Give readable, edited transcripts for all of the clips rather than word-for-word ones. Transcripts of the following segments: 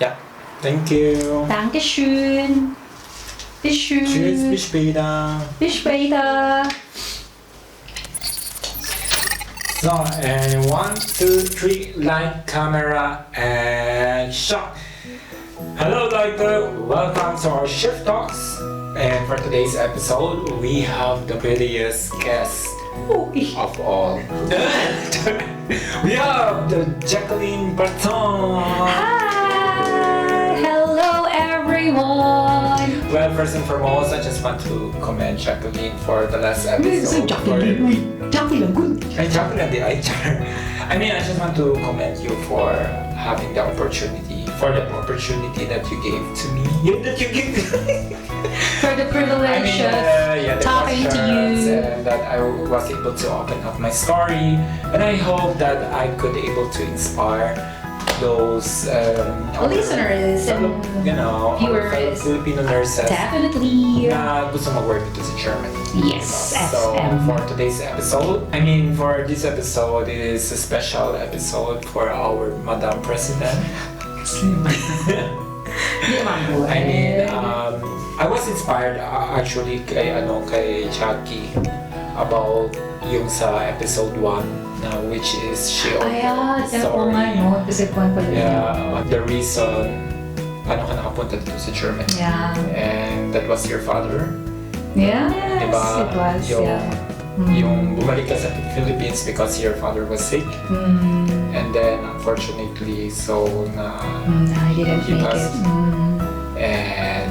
Yeah. Thank you. Dankeschön. Bis schön. Tschüss, bis später. Bis später. So, and 1, 2, 3, light, camera, and shot. Hello, Doctor. Welcome to our Shift Talks. And for today's episode, we have the prettiest guest of all. We have the Jacqueline Barton. Hi. Hello, everyone. Well, first and foremost, I just want to commend Jacqueline for the last episode. Jacqueline, good. I just want to commend you for having the opportunity, that you gave to me. For the privilege of talking to you. And that I was able to open up my story. And I hope that I could able to inspire those listeners and viewers. Filipino nurses Definitely. na gusto mag-work dito sa Germany. Yes, So SM. for today's episode, for this episode, it is a special episode for our Madam President. I was inspired actually kay Jacquie about yung sa episode 1 na which is she opened the story. The reason paano ka nakapunta dito sa Germany. Yeah. And that was your father. Yes, Diba? it was. Yung bumalik ka sa Philippines because your father was sick. And then unfortunately, I didn't he make passed. it.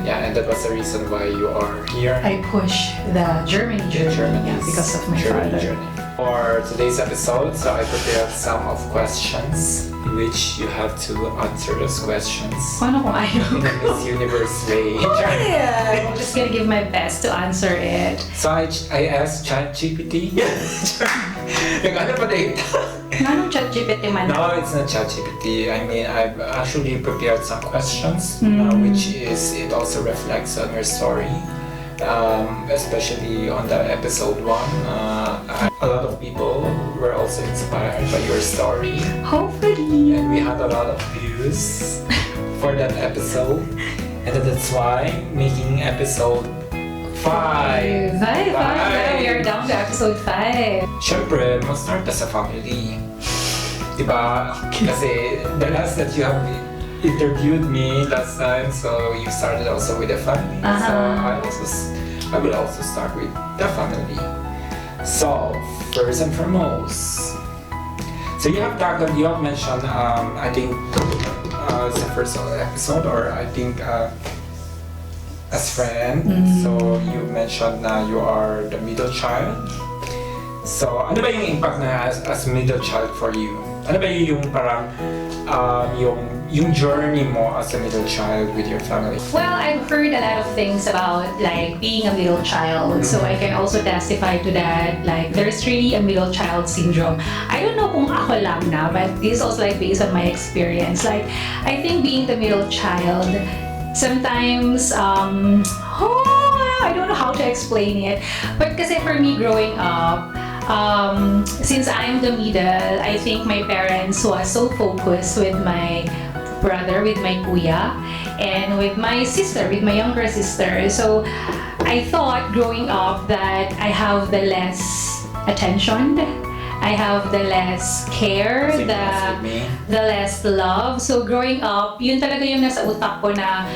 And that was the reason why you are here. I pushed the Germany journey because of my father. Journey. For today's episode, so I prepared some of questions which you have to answer those questions Paano kung ayaw in a Miss Universe way. I'm just gonna give my best to answer it. So I asked ChatGPT. Ano pa date? Anong ChatGPT man? No, it's not ChatGPT. I've actually prepared some questions, which it also reflects on your story. Especially on the episode 1, a lot of people were also inspired by your story. Hopefully. And we had a lot of views for that episode. And that's why making episode 5. We are down to episode 5. Siyempre, mag-start na sa family. Diba? Kasi the last that you have interviewed me last time, so you started also with the family. So I will also start with the family. So first and foremost, so you have mentioned I think it's the first episode, or I think as friend. So you mentioned na you are the middle child. So ano ba yung impact na as middle child for you? Ano ba yung parang yung journey mo as a middle child with your family? Well, I've heard a lot of things about like being a middle child, so I can also testify to that. Like there's really a middle child syndrome. I don't know kung ako lang na, but this is also like based on my experience. Like I think being the middle child, sometimes I don't know how to explain it, but kasi for me growing up, since I'm the middle, I think my parents was so focused with my brother, with my kuya, and with my sister, with my younger sister. So I thought growing up that I have the less attention, I have the less care, the less love. So growing up, yun talaga yung nasa utak ko na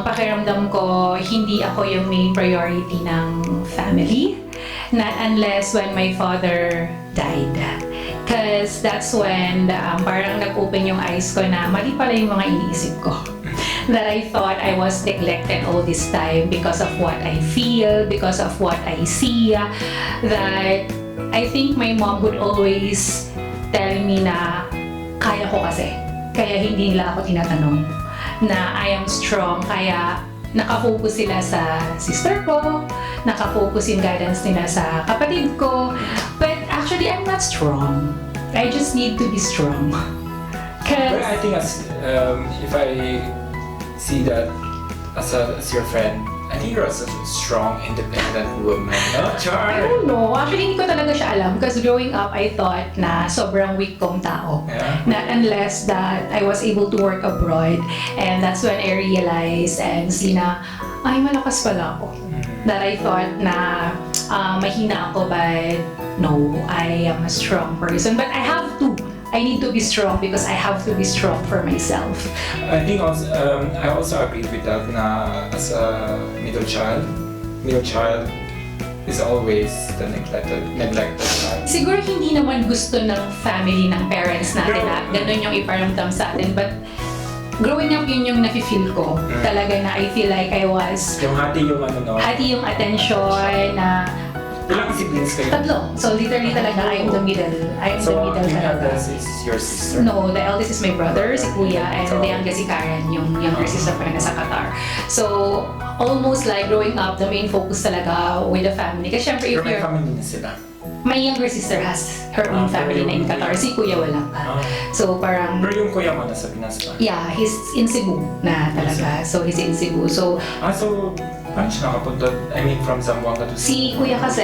pakiramdam ko hindi ako yung main priority ng family. Not unless when my father died. Because that's when parang nag-open yung eyes ko na mali pala yung mga iniisip ko. That I thought I was neglected all this time because of what I feel, because of what I see. That I think my mom would always tell me na kaya ko kasi. Kaya hindi nila ako tinatanong. Na I am strong, kaya nakafocus sila sa sister ko, nakafocus yung guidance nila sa kapatid ko. But actually, I'm not strong. I just need to be strong. But I think if I see that as your friend, I think you're such a strong, independent woman, no? I don't know. Actually, hindi ko talaga siya alam because growing up, I thought na sobrang weak kong tao. Yeah. Not unless that I was able to work abroad. And that's when I realized and see na, ay, malakas pala ako. That I thought na mahina ako, but no, I am a strong person. But I need to be strong because I have to be strong for myself. I think also, I also agree with that na as a middle child is always the neglected child. Siguro hindi naman gusto ng family, ng parents natin na ganun yung iparamdam sa atin. But growing up, yun yung nafe-feel ko. Talaga na I feel like I was... Yung hati yung hati yung attention na... Ilang siblings kayo? 3. So literally talaga, I'm the middle. So, yung talaga. eldest is your sister? No, the eldest is my brother, si Kuya, and the youngest si Karen, yung younger sister ko na nasa Qatar. So, almost like growing up, the main focus talaga with the family. Kasi syempre, if May you're... family na sila? My younger sister has her own family na in Qatar. Si Kuya wala pa. So, parang... Pero yung kuya mo nasa Pinas pa? Yeah, he's in Cebu na talaga. So, he's in Cebu. So, so paano siya nakapunta? I mean, from Zamboanga to si Kuya kasi,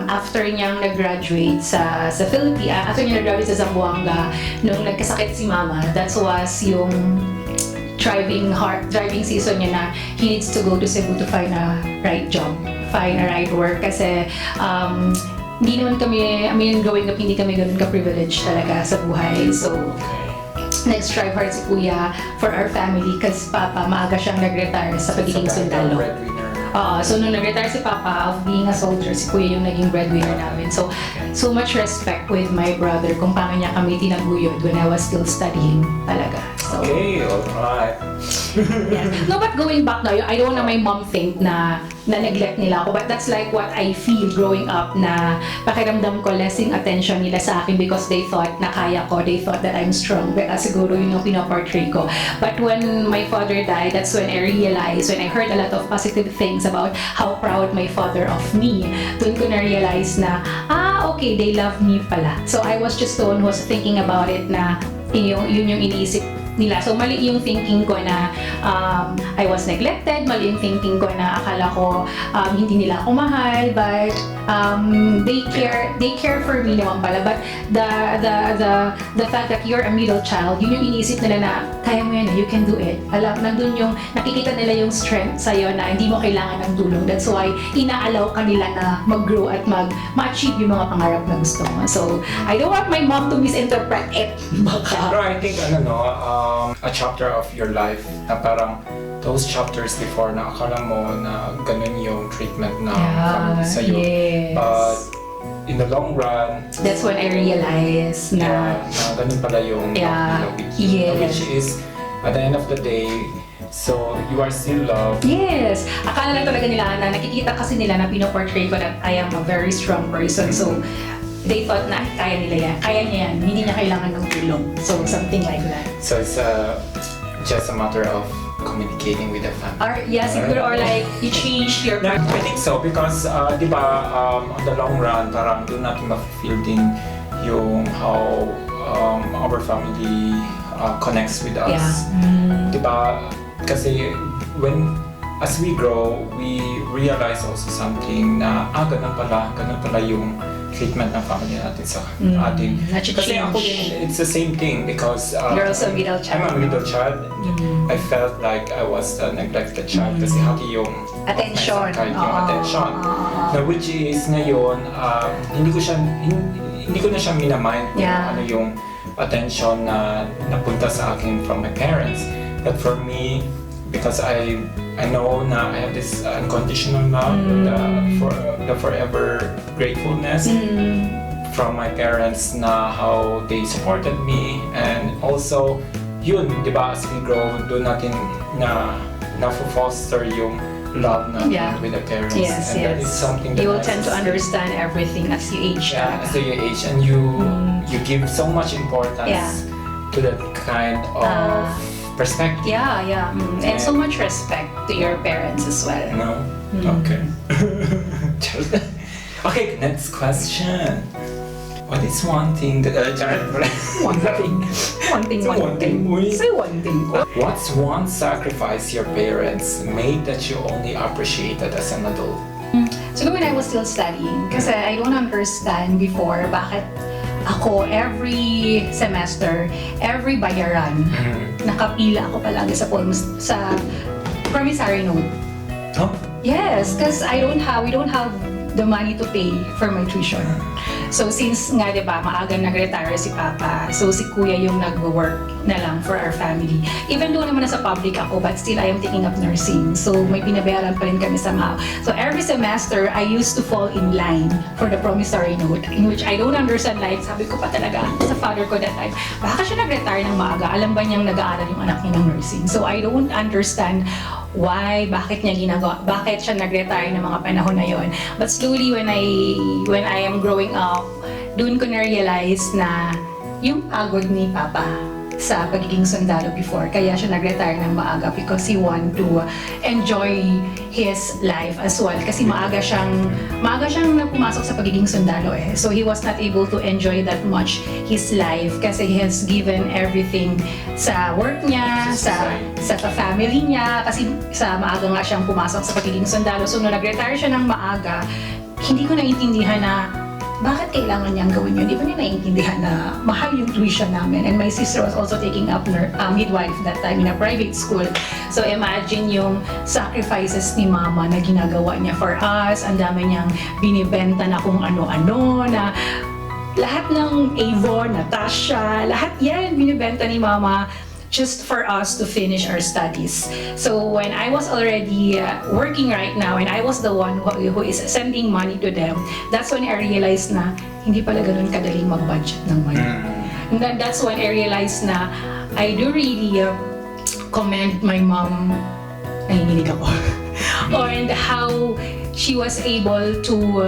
after niyang nag-graduate sa Philippines, after niya nag-graduate sa Zamboanga, nung nagkasakit si Mama, that was yung driving season niya na he needs to go to Cebu to find a right job, find a right work kasi hindi naman kami, I mean, growing up, hindi kami ganun ka-privileged talaga sa buhay. So, nag-strive hard si Kuya for our family kasi Papa, maaga siyang nag-retire sa pagiging sundalo. So nung nag-retire si Papa of being a soldier, si Kuya yung naging breadwinner namin. So much respect with my brother kung paano niya kami tinaguyod when I was still studying talaga. So, okay, alright. Yeah. No, but going back now, I don't want my mom think na neglect nila ako. But that's like what I feel growing up na pakiramdam ko lessing attention nila sa akin because they thought na kaya ko. They thought that I'm strong. Siguro yun yung pinaportray ko. But when my father died, that's when I realized, when I heard a lot of positive things about how proud my father of me, doon ko na-realize na, okay, they love me pala. So I was just the one who was thinking about it na yun yung iniisip nila. So mali yung thinking ko na I was neglected, mali yung thinking ko na akala ko hindi nila ako mahal, but they care for me naman pala. But the fact that you're a middle child, yun yung iniisip nila na kaya mo yan, you can do it. Alam, nandun yung nakikita nila yung strength sa'yo na hindi mo kailangan ng tulong. That's why inaalaw ka nila na mag-grow at ma-achieve yung mga pangarap na gusto mo. So I don't want my mom to misinterpret it. Pero I think a chapter of your life na parang those chapters before na akala mo na ganun yung treatment na family sa'yo. Yes. But in the long run, that's when I realized na ganun pala yung which is at the end of the day, so you are still loved. Yes. Akala lang talaga nila na nakikita kasi nila na pinoportray ko that I am a very strong person. So they thought na kaya nila yan. Kaya niya yan. Hindi niya kailangan ng tulong. So something like that. So it's just a matter of communicating with the family. Siguro, or like you change your... I think so because di ba on the long run parang doon natin ma-feel din yung how our family connects with us. Di ba? Kasi as we grow, we realize also something na ganun pala yung treatment ng family natin sa atin. Kasi ako din, it's the same thing because you're also a middle child. I'm a middle child. I felt like I was a neglected child kasi hati yung attention. Yung attention. Na which is ngayon, hindi ko na siya minamind kung ano yung attention na napunta sa akin from my parents. But for me, because I know na I have this unconditional love, the forever gratefulness from my parents na how they supported me, and also yun, di ba, as we grow, doon natin na foster yung love natin with the parents. Yes, and that is something that you will tend to understand everything as you age. As you age, and you give so much importance to that kind of perspective. And so much respect to your parents as well. No? Okay. Okay, next question. what is one thing that... One thing. Say one thing. What's one sacrifice your parents made that you only appreciated as an adult? So when I was still studying, kasi I don't understand before bakit ako every semester, every bayaran, nakapila ako palagi sa promissory note. Oh? Yes, because we don't have the money to pay for my tuition. So since nga, di ba, maaga nag-retire si Papa, so si Kuya yung nag-work na lang for our family. Even though naman nasa public ako, but still I am taking up nursing. So may binabayaran pa rin kami somehow. So every semester, I used to fall in line for the promissory note, in which I don't understand, like, sabi ko pa talaga sa father ko that time, baka siya nag-retire ng maaga, alam ba niyang nag-aaral yung anak niya ng nursing? So I don't understand bakit niya ginagawa, bakit siya nag-retire ng mga panahon na yon. But slowly when I am growing up, doon ko na-realize na yung pagod ni Papa sa pagiging sundalo before, kaya siya nag-retire ng maaga because he want to enjoy his life as well. Kasi maaga siyang pumasok sa pagiging sundalo eh. So he was not able to enjoy that much his life kasi he has given everything sa work niya, sa family niya, kasi sa maaga nga siyang pumasok sa pagiging sundalo. So nung nag-retire siya ng maaga, hindi ko naintindihan na bakit kailangan niyang gawin yun? Di ba niya naiintindihan na mahal yung tuition namin? And my sister was also taking up midwife that time in a private school. So imagine yung sacrifices ni Mama na ginagawa niya for us. Ang dami niyang binibenta na kung ano-ano, na lahat ng Avon, Natasha, lahat yan binibenta ni Mama just for us to finish our studies. So when I was already working right now and I was the one who is sending money to them, that's when I realized na hindi pala ganun kadaling mag-budget ng money. And then that's when I realized na I do really commend my mom, nanginginig ako, and how she was able to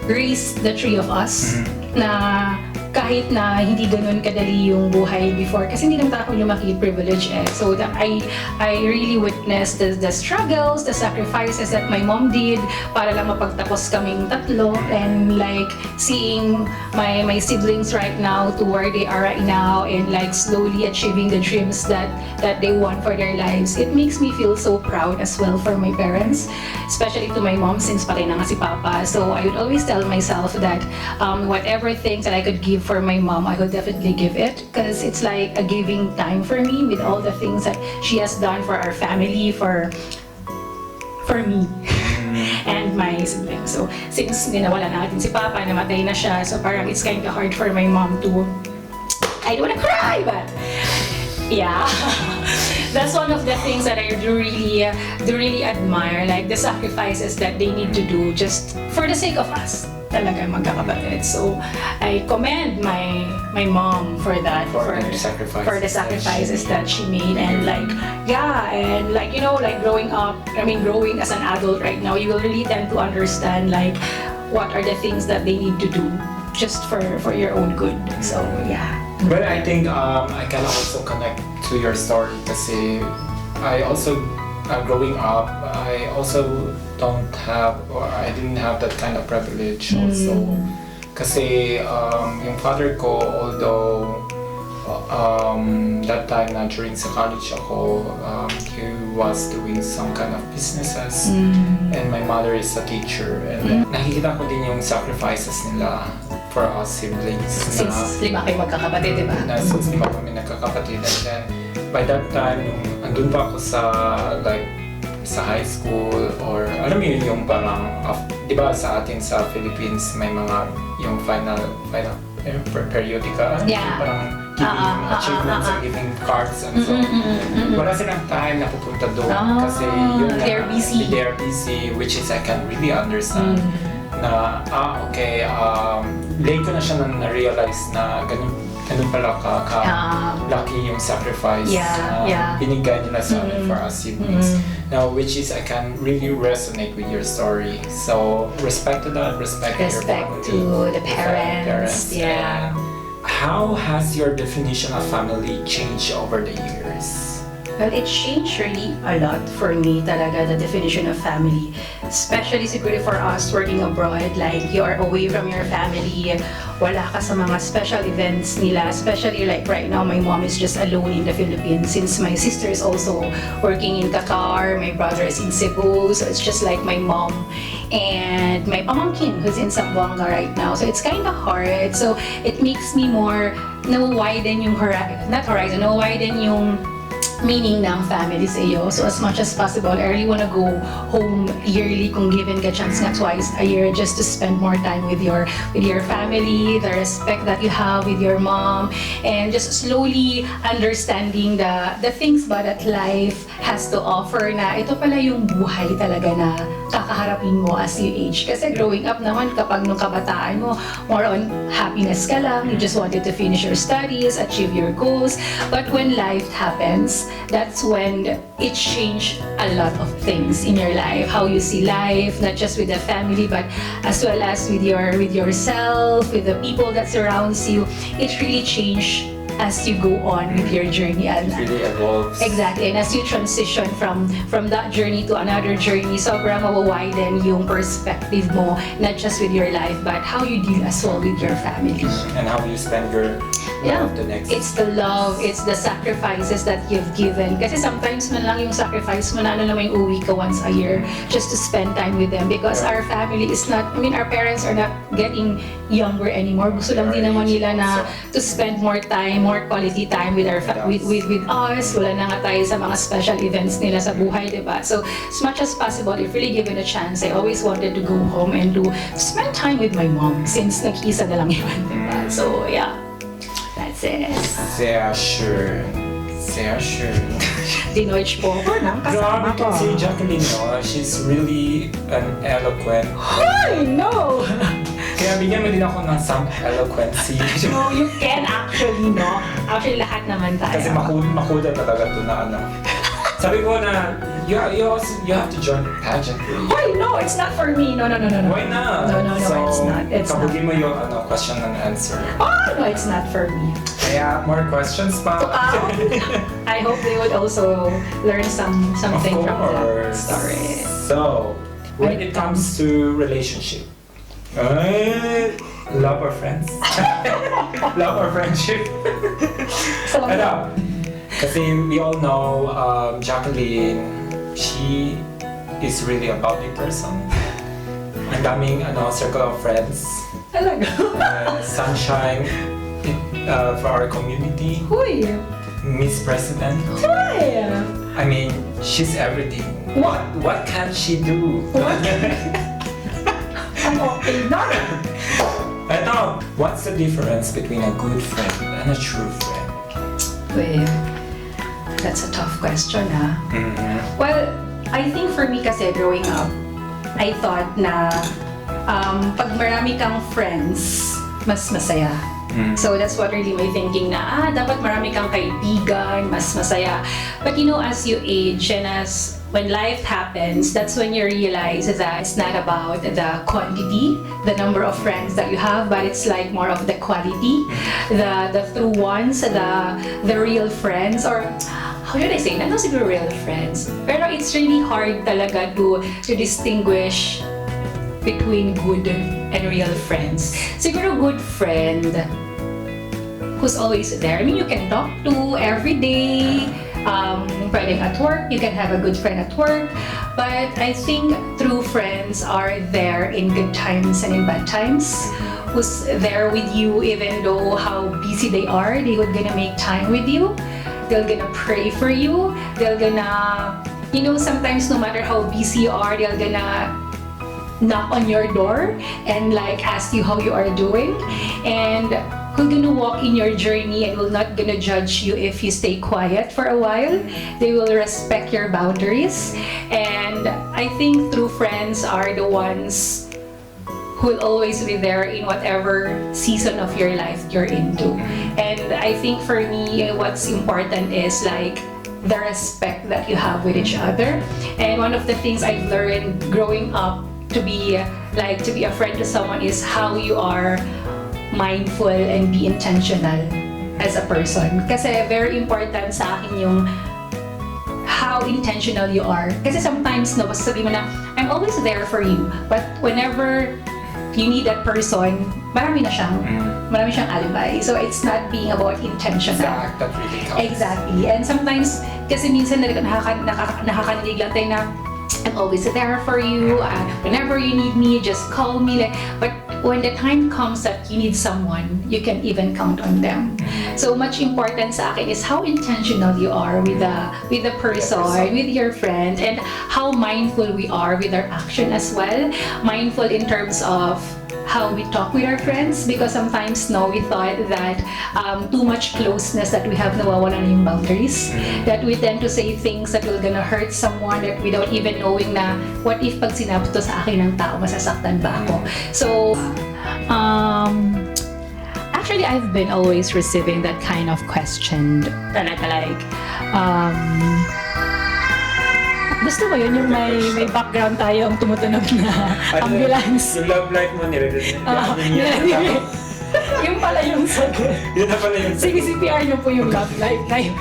raise the three of us na kahit na hindi ganun kadali yung buhay before, kasi hindi naman ako lumaki privilege eh. So that I really witnessed the struggles, the sacrifices that my mom did para lang mapagtapos kaming tatlo, and like seeing my siblings right now to where they are right now and like slowly achieving the dreams that they want for their lives. It makes me feel so proud as well for my parents, especially to my mom since patay na nga si Papa. So I would always tell myself that whatever things that I could give for my mom, I would definitely give it, because it's like a giving time for me with all the things that she has done for our family, for me and my siblings. So since nawala natin si Papa, namatay na siya, so parang it's kind of hard for my mom to, I don't wanna cry, but yeah. That's one of the things that I do really admire, like the sacrifices that they need to do just for the sake of us, talaga magkakapatid. So I commend my mom for that, for the sacrifices that she made. And like, yeah, and like, you know, like growing as an adult right now, you will really tend to understand like what are the things that they need to do just for your own good. So yeah. But I think I can also connect to your story kasi I also, growing up, I also don't have, or I didn't have that kind of privilege also. Kasi yung father ko, although that time na during sa college ako, he was doing some kind of businesses, and my mother is a teacher, and nakikita ko din yung sacrifices nila for us siblings. Since lima kayo magkakapatid, di ba? Since lima kami nagkakapatid, and then by that time, nung andun pa ako sa high school, or alam mo yun yung parang, di ba sa atin sa Philippines may mga yung final periodica, yeah. Parang giving achievements and giving cards and so. Wala silang time na pupunta doon kasi yun na, they're busy, which is I can really understand na okay, late ko na siya na-realize na ganun pala laki yung sacrifice na binigay nila sa amin for us siblings. Now, which is I can really resonate with your story. So respect to that, respect your family, to the parents. Yeah. How has your definition of family changed over the years? Well, it changed really a lot for me talaga, the definition of family. Especially siguro for us working abroad, like you are away from your family, wala ka sa mga special events nila. Especially like right now, my mom is just alone in the Philippines since my sister is also working in Qatar, my brother is in Cebu, so it's just like my mom and my pamangkin who's in Zamboanga right now. So it's kind of hard. So it makes me more na-widen yung na-widen yung meaning ng family sa iyo. So as much as possible, I really wanna go home yearly kung given ka chance nga twice a year just to spend more time with your family, the respect that you have with your mom, and just slowly understanding the things ba that life has to offer, na ito pala yung buhay talaga na kakaharapin mo as you age. Kasi growing up naman, kapag nung kabataan mo, more on happiness ka lang, you just wanted to finish your studies, achieve your goals. But when life happens, that's when it changed a lot of things in your life. How you see life, not just with the family, but as well as with yourself, with the people that surrounds you. It really changed as you go on with your journey. And it really evolves. Exactly. And as you transition from that journey to another journey, sobrang mawawiden yung perspective mo, not just with your life, but how you deal as well with your family. And how you spend your life the next. It's the love, it's the sacrifices that you've given. Kasi sometimes man lang yung sacrifice mo na naman yung uwi ka once a year just to spend time with them, because our family is not, our parents are not getting younger anymore. Gusto lang din naman nila na to spend more time, more quality time with our with us. Wala na nga tayo sa mga special events nila sa buhay, diba? So as much as possible, if really given a chance, I always wanted to go home and to spend time with my mom since nag-isa na lang yun, diba? So yeah, that's it. Sehr schön. Sehr schön. Dinoich po ako ng kasama ko. Si Jacquie, no? She's really an eloquent. I know! Kaya bigyan mo din ako ng some eloquency. No, you can actually, no? Actually, lahat naman tayo. Kasi makuda talaga ito na ano. Sabi ko na, you have to join the pageantry. Why? No, it's not for me. No. Why not? No, it's not. It's not. Kabugin mo yung question and answer. Oh, no, it's not for me. Kaya, more questions pa. I hope they would also learn something from that story. So, when it comes to relationship, love or friends? Love or friendship? Ano? Kasi we all know Jacqueline, she is really a bubbly person. Ang daming circle of friends. Talaga? Sunshine for our community. Huy! Miss President. Huy! I mean, she's everything. What can she do? I'm okay na. Ito, what's the difference between a good friend and a true friend? Well, that's a tough question, ha? Mm-hmm. Well, I think for me kasi growing up, I thought na pag marami kang friends, mas masaya. So that's what really my thinking na, dapat marami kang kaibigan, mas masaya. But as you age and when life happens, that's when you realize that it's not about the quantity, the number of friends that you have, but it's like more of the quality, the true ones, the real friends, or how should I say, not siguro real friends. Pero it's really hard talaga to distinguish between good and real friends. Siguro good friend who's always there. I mean, you can talk to every day. Pwedeng at work, you can have a good friend at work. But I think true friends are there in good times and in bad times. Who's there with you even though how busy they are. They would gonna make time with you. They're gonna pray for you. They're gonna, sometimes no matter how busy you are, they're gonna knock on your door and like ask you how you are doing, and who's gonna walk in your journey and will not gonna judge you if you stay quiet for a while. They will respect your boundaries, and I think true friends are the ones who will always be there in whatever season of your life you're into. And I think for me, what's important is like the respect that you have with each other. And one of the things I've learned growing up to be a friend to someone is how you are mindful and be intentional as a person. Kasi very important sa akin yung how intentional you are. Kasi sometimes, no, basta sabi mo na, I'm always there for you. But whenever you need that person, marami siyang alibi. So it's not being about intentional. Exact, that really counts. Exactly. And sometimes, kasi minsan nakakanilig lang tayo na, I'm always there for you. Whenever you need me, just call me. But when the time comes that you need someone, you can even count on them. So much important sa akin is how intentional you are with the person, with your friend, and how mindful we are with our action as well. Mindful in terms of how we talk with our friends, because sometimes we thought that too much closeness that we have nawawalan na yung boundaries, that we tend to say things that will gonna hurt someone that without even knowing na what if pag sinabi to sa akin ng tao, masasaktan ba ako? So actually I've been always receiving that kind of question, talaga like gusto mo yun, yung may background tayo ang tumutunog na ambulance. Yung love life mo, Yung pala yung sagot. Yun na pala yung sagot. Sige, CPR niyo po yung love life.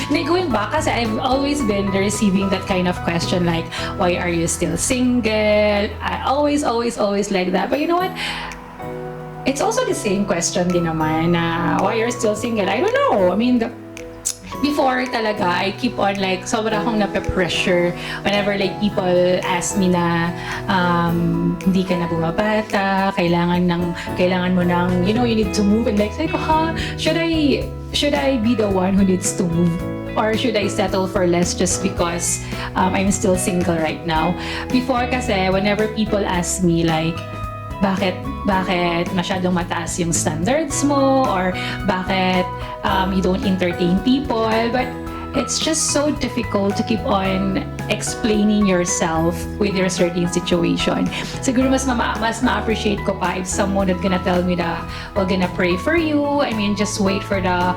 Going back, kasi I've always been receiving that kind of question like, why are you still single? I always like that. But you know what? It's also the same question din naman na why you're still single. I don't know. I mean, before talaga, I keep on like, sobra akong nape-pressure whenever like people ask me na hindi ka na bumabata, kailangan mo ng, you need to move, and like, should I be the one who needs to move? Or should I settle for less just because I'm still single right now? Before kasi, whenever people ask me like, bakit masyadong mataas yung standards mo, or bakit you don't entertain people, but it's just so difficult to keep on explaining yourself with your certain situation. Siguro mas ma-appreciate ko pa if someone that gonna tell me that we're gonna pray for you. I mean, just wait for the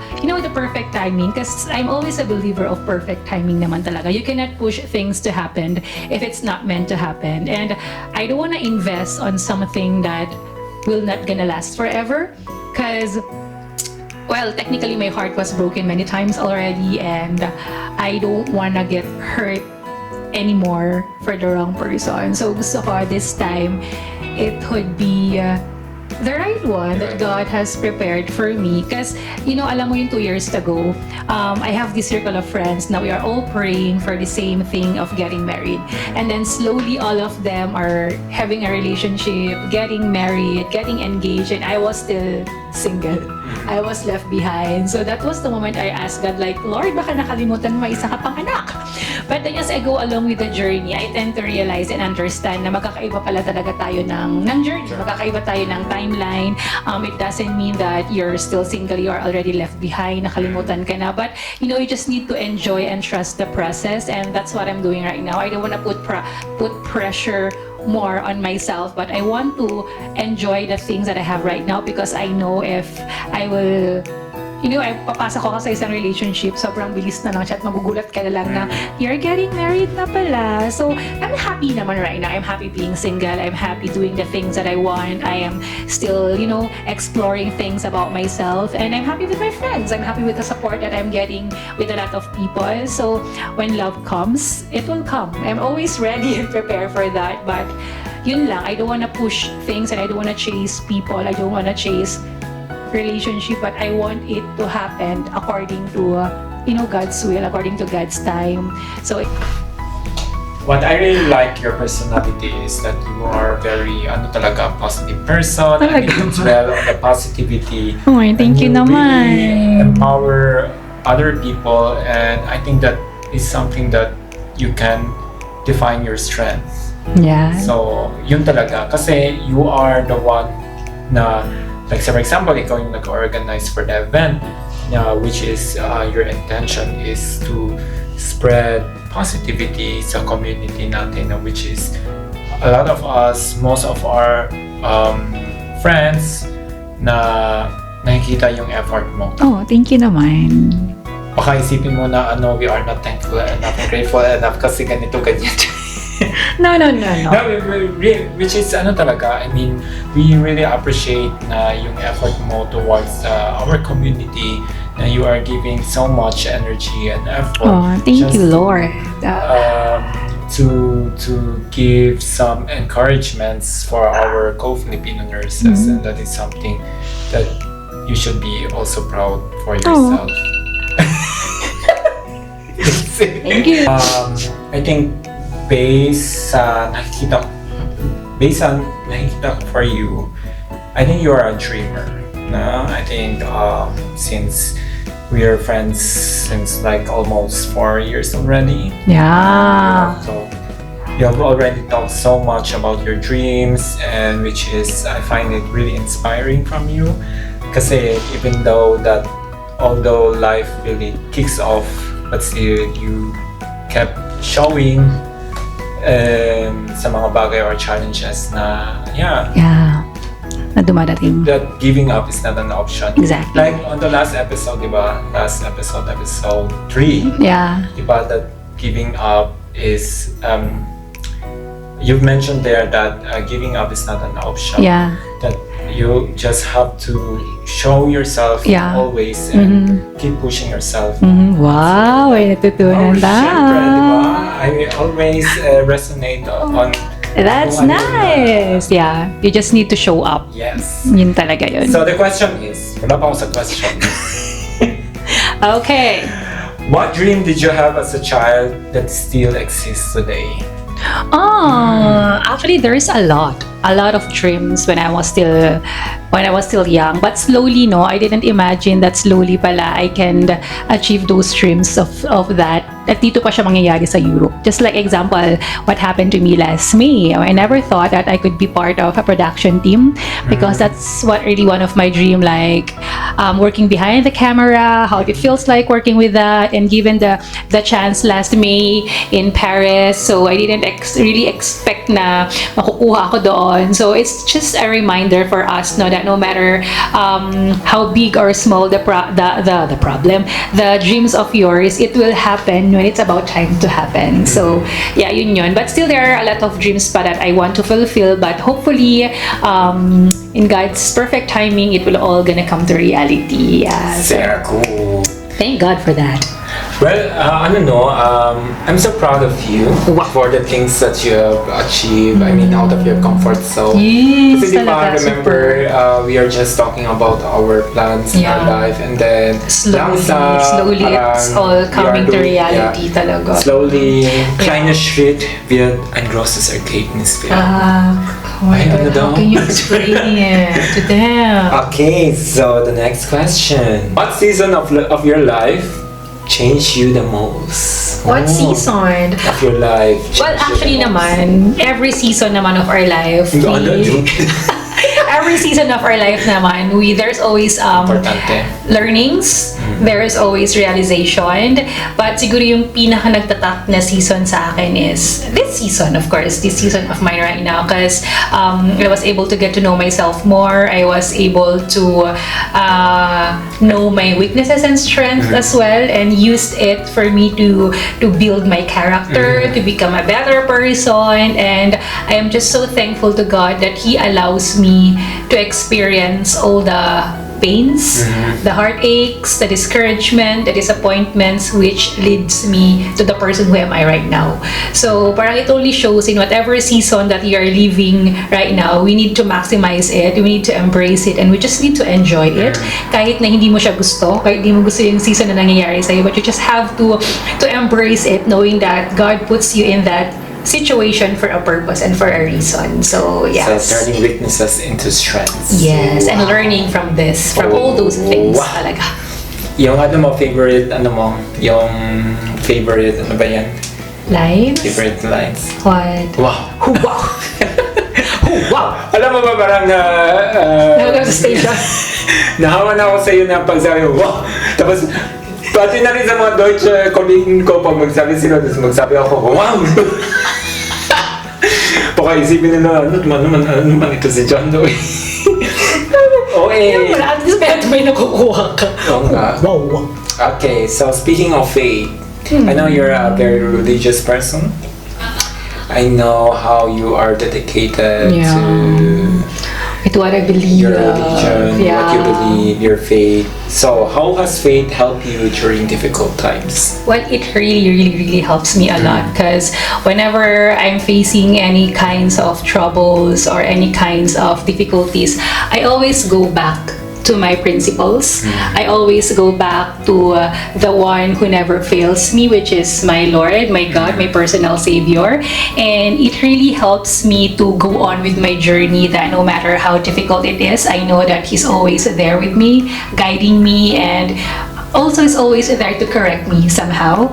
perfect timing, because I'm always a believer of perfect timing naman talaga. You cannot push things to happen if it's not meant to happen, and I don't wanna invest on something that will not gonna last forever, because technically my heart was broken many times already, and I don't wanna get hurt anymore for the wrong person. So gusto ko this time, it would be the right one that God has prepared for me. Because, alam mo yung 2 years ago, I have this circle of friends na we are all praying for the same thing of getting married. And then slowly all of them are having a relationship, getting married, getting engaged, and I was still single. I was left behind. So that was the moment I asked God, like, Lord, baka nakalimutan mo isa ka pang anak. But then as I go along with the journey, I tend to realize and understand na magkakaiba pala talaga tayo ng journey. Magkakaiba tayo ng timeline. It doesn't mean that you're still single, you are already left behind, nakalimutan ka na. But, you just need to enjoy and trust the process, and that's what I'm doing right now. I don't want to put pressure more on myself, but I want to enjoy the things that I have right now, because I know if I will papasok ko sa isang relationship, sobrang bilis na lang siya at magugulat ka na lang na you're getting married na pala. So, I'm happy naman right now. I'm happy being single. I'm happy doing the things that I want. I am still, exploring things about myself, and I'm happy with my friends. I'm happy with the support that I'm getting with a lot of people. So, when love comes, it will come. I'm always ready and prepared for that, but yun lang, I don't wanna push things, and I don't wanna chase people. I don't wanna chase relationship, but I want it to happen according to God's will, according to God's time. So what I really like your personality is that you are very talaga positive person. I mean, as well on the positivity. Oh, thank you naman. Really empower other people, and I think that is something that you can define your strength. Yeah. So yun talaga, kasi you are the one na, like, for example, ikaw yung nag-organize for the event, which is your intention is to spread positivity sa community natin, which is a lot of us, most of our friends na nakikita yung effort mo. Oh, thank you naman. Baka isipin mo na we are not thankful enough and grateful enough kasi ganito, ganyan. No. Which is talaga, I mean, we really appreciate na yung effort mo towards our community, And you are giving so much energy and effort. Oh, thank just you, Lord. to give some encouragements for our co-Filipino nurses, and that is something that you should be also proud for yourself. Thank you. I think based on nakikita ko for you, I think you are a dreamer. No? I think since we are friends since like almost 4 years already. Yeah. So you have already talked so much about your dreams, and which is I find it really inspiring from you. Kasi even though although life really kicks off, but still you kept showing sa mga bagay or challenges na Na dumadating. that giving up is not an option. Exactly. Like on the last episode, diba? Episode 3. Yeah. Diba, that giving up is you've mentioned there that giving up is not an option. Yeah. That you just have to show yourself always and keep pushing yourself. Wow, ay natutunan Syempre, diba? I always resonate on That's kung ano yung nice. Yeah, you just need to show up. yes. Yun talaga yun. So the question is, wala pa ako sa question. Okay. What dream did you have as a child that still exists today? Actually, there's a lot of dreams when I was still young. But slowly, no, I didn't imagine that slowly pala I can achieve those dreams of that. At dito pa siya mangyayari sa Europe. Just like example, what happened to me last May. I never thought that I could be part of a production team because that's what really one of my dream, like working behind the camera, how it feels like working with that, and given the chance last May in Paris. So I didn't really expect na makukuha ako doon. So it's just a reminder for us, no, that no matter how big or small the problem, the dreams of yours, it will happen when it's about time to happen. So yeah, yun. But still, there are a lot of dreams pa that I want to fulfill. But hopefully, in God's perfect timing, it will all gonna come to reality. Yeah. Very cool. Thank God for that. Well, I'm so proud of you for the things that you have achieved. I mean, out of your comfort zone. Yes, Kasi di ba, talaga, remember, we are just talking about our plans in our life, and then Slowly, it's all coming to reality talaga. Slowly, kleine Schritt wird ein großes Ergebnis werden. Oh my God, how can you explain it to them? Okay, so the next question. What season of your life changed you the most? What season? Of your life? Well, actually naman, every season naman of our life, every season of our life naman, there's always Importante. learnings, there's always realization, but siguro yung pinaka nagtatak na season sa akin is this season, of course, this season of mine right now, because I was able to get to know myself more. I was able to know my weaknesses and strengths as well, and used it for me to build my character, to become a better person. And I am just so thankful to God that He allows me to experience all the pains, the heartaches, the discouragement, the disappointments, which leads me to the person who am I right now. So parang it only shows in whatever season that you are living right now, we need to maximize it, we need to embrace it, and we just need to enjoy it. Kahit na hindi mo siya gusto, kahit hindi mo gusto yung season na nangyayari sa'yo, but you just have to embrace it, knowing that God puts you in that situation for a purpose and for a reason. So yes. So turning weaknesses into strengths. Yes, and learning from this, from all those things talaga. Yung favorite, yung favorite, ano ba yan? Lines? Favorite lines? What? Wow! Wow! Wow! Alam mo ba parang Nahawa sa station. nahawa na ako sa iyo na pagsabi mo, wow! Tapos, pati na rin sa mga Deutsche colleague ko pag magsabi sila, tapos magsabi ako, wow! Baka isipin nila, ano naman ito si John Doe? Okay. At least may nakukuha ka. Oo nga. Wow! Okay, so speaking of faith, I know you're a very religious person. I know how you are dedicated to With what I believe. Your religion, yeah. what you believe, your faith. So how has faith helped you during difficult times? Well, it really helps me a lot because whenever I'm facing any kinds of troubles or any kinds of difficulties, I always go back to my principles. I always go back to the one who never fails me, which is my Lord, my God, my personal Savior. And it really helps me to go on with my journey, that no matter how difficult it is, I know that He's always there with me, guiding me, and also is always there to correct me somehow,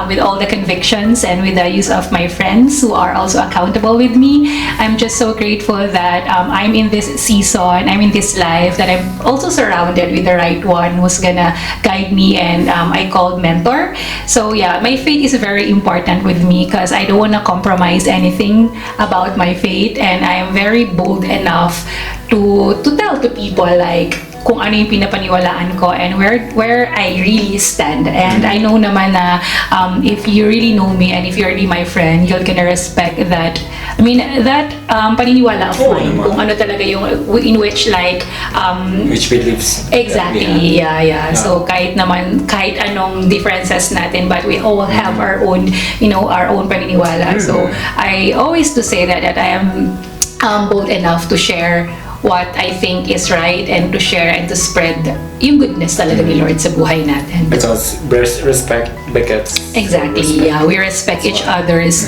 with all the convictions and with the use of my friends who are also accountable with me. I'm just so grateful that I'm in this season, I'm in this life, that I'm also surrounded with the right one who's gonna guide me, and I called mentor. So yeah, my faith is very important with me because I don't want to compromise anything about my faith, and I am very bold enough to tell to people like kung ano yung pinapaniwalaan ko and where I really stand. And I know naman na if you really know me and if you're really my friend, you're gonna respect that. I mean, that paniniwala of mine, kung ano talaga yung in which like which beliefs exactly, yeah. So kahit anong differences natin, but we all have our own, our own paniniwala. So I always to say that I am bold enough to share what I think is right and to share and to spread yung goodness talaga ni Lord sa buhay natin. Because respect begets exactly, respect. yeah. We respect each other's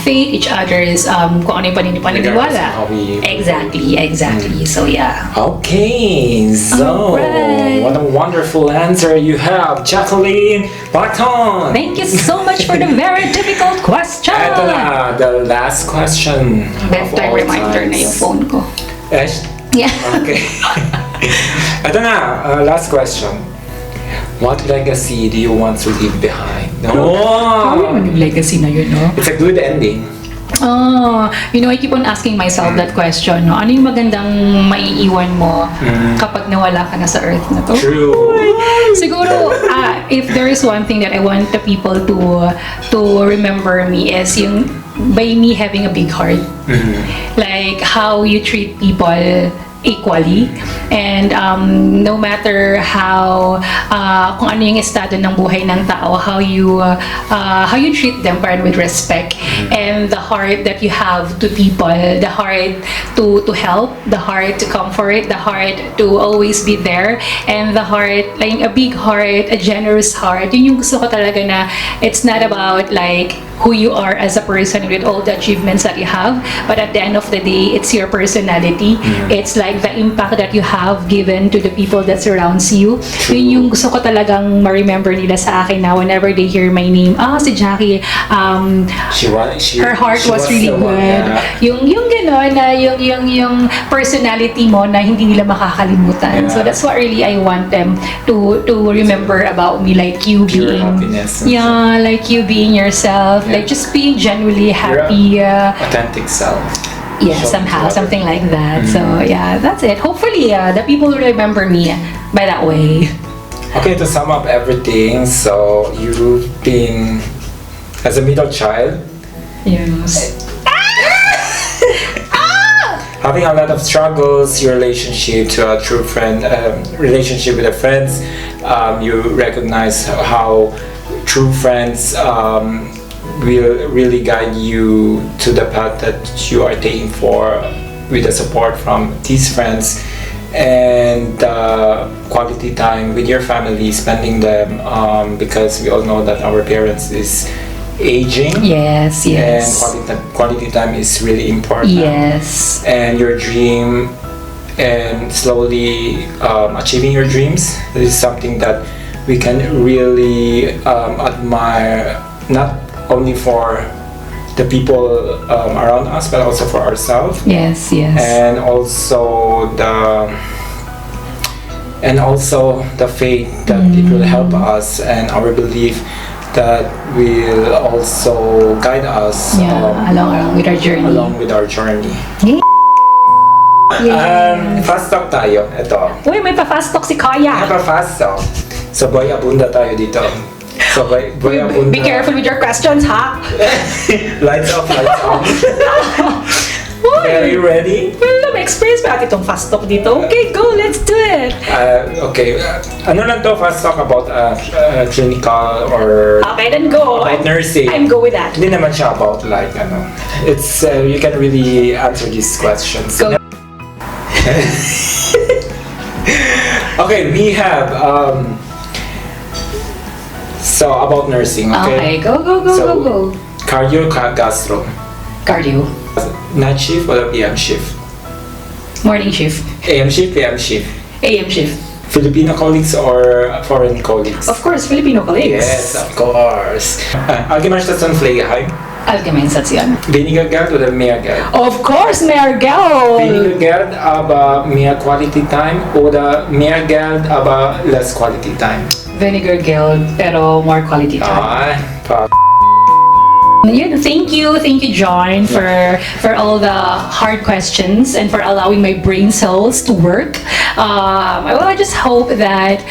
faith, each other's kung ano yung paniniwala. Exactly. So yeah. Okay, so Alright. what a wonderful answer you have, Jacqueline Barton. Thank you so much for the very difficult question. Ito na, the last question. Bedtime reminder na yung phone ko. Yeah. Okay. Ito na, last question. What legacy do you want to leave behind? Ano naman yung legacy na yun, no? It's a good ending. I keep on asking myself that question, no? Ano yung magandang maiiwan mo kapag nawala ka na sa earth na to? True. Siguro, if there is one thing that I want the people to remember me is yung by me having a big heart. Like how you treat people equally, and no matter how kung ano yung estado ng buhay ng tao, how you treat them parang with respect, and the heart that you have to people, the heart to help, the heart to comfort, the heart to always be there, and the heart, like a big heart, a generous heart. Yun yung gusto ko talaga, na it's not about like who you are as a person with all the achievements that you have, but at the end of the day, it's your personality. It's like the impact that you have given to the people that surrounds you. Yun yung gusto ko talagang ma-remember nila sa akin, na whenever they hear my name, si Jacquie, her heart was really good. Yung gano'n, na yung personality mo na hindi nila makakalimutan. So that's what really I want them to remember about me, like you Pure being happiness. Yeah, like you being yourself. Like just being genuinely happy. Authentic self. Yeah, Show somehow, to something like that. So yeah, that's it. Hopefully, the people will remember me by that way. Okay, to sum up everything, so you've been, as a middle child, Yes. having a lot of struggles, your relationship to a true friend, relationship with the friends, you recognize how true friends will really guide you to the path that you are taking for, with the support from these friends, and quality time with your family, spending them, because we all know that our parents is aging. Yes. And quality time is really important. Yes. And your dream, and slowly achieving your dreams, this is something that we can really admire, not only for the people around us, but also for ourselves. Yes. And also the faith that it will help us, and our belief that will also guide us along with our journey. Fast talk tayo. Ito. Uy, may pa-fast talk si Kaya. Fast talk. So, boy abunda tayo dito. So, boy abunda. Be careful with your questions, ha? Lights off. Why? Are you ready? Well, may experience ba itong fast talk dito? Okay, go, let's do it! Okay, ano lang to, fast talk about clinical or Okay, then go. about nursing. I'm go with that. Hindi naman siya about like, ano, it's, you can really answer these questions. Go. Okay, we have, so about nursing, okay? Okay, go. Cardio, gastro. Cardio. Night shift or PM shift? Morning shift. AM shift, PM shift. AM shift. Filipino colleagues or foreign colleagues? Of course, Filipino colleagues. Yes, of course. Allgemein Stationsflegeheim. Allgemein Station. Weniger Geld oder mehr Geld? Of course, mehr Geld! Weniger Geld, aber mehr Quality Time oder mehr Geld, aber less Quality Time? Vinegar Guild, pero more quality time. Yun, thank you, John, for all the hard questions and for allowing my brain cells to work. I just hope that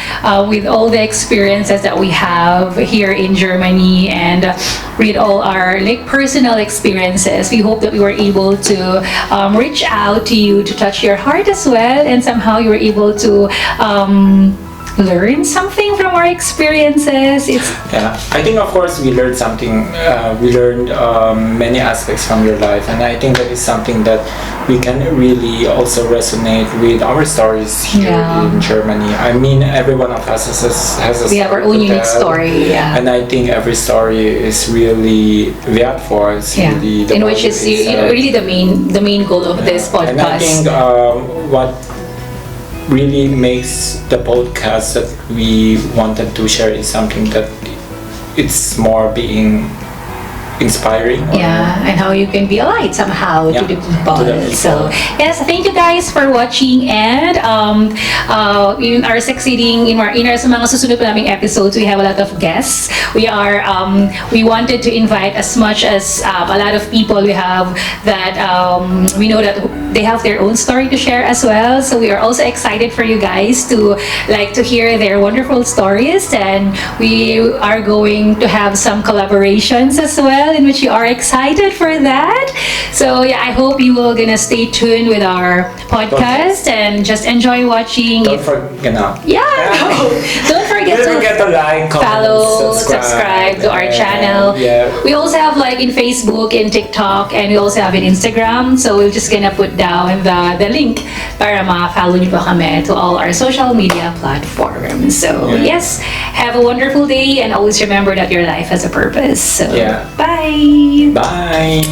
with all the experiences that we have here in Germany and with all our like personal experiences, we hope that we were able to reach out to you, to touch your heart as well, and somehow you were able to learn something from our experiences. Yeah, I think of course we learned something. We learned many aspects from your life, and I think that is something that we can really also resonate with our stories here in Germany. I mean, every one of us has a we have our own unique story. Yeah, and I think every story is really wertvoll. It's really the in which is really the main goal of this podcast. And I think what really makes the podcast that we wanted to share is something that it's more being inspiring. And how you can be a light somehow to the people. So yes, thank you guys for watching, and in our succeeding in our sa mga susunod pa naming episodes, we have a lot of guests. We wanted to invite as much as a lot of people we have that we know that they have their own story to share as well. So we are also excited for you guys to hear their wonderful stories, and we are going to have some collaborations as well, in which you are excited for that. So yeah, I hope you will gonna stay tuned with our podcast and just enjoy watching. Don't forget Don't forget to like, comment, follow, subscribe to our channel. We also have like in Facebook, in TikTok, and we also have in Instagram. So we're just gonna put down the link para ma-follow niyo pa kami to all our social media platforms. So yes, have a wonderful day, and always remember that your life has a purpose. So bye. Bye.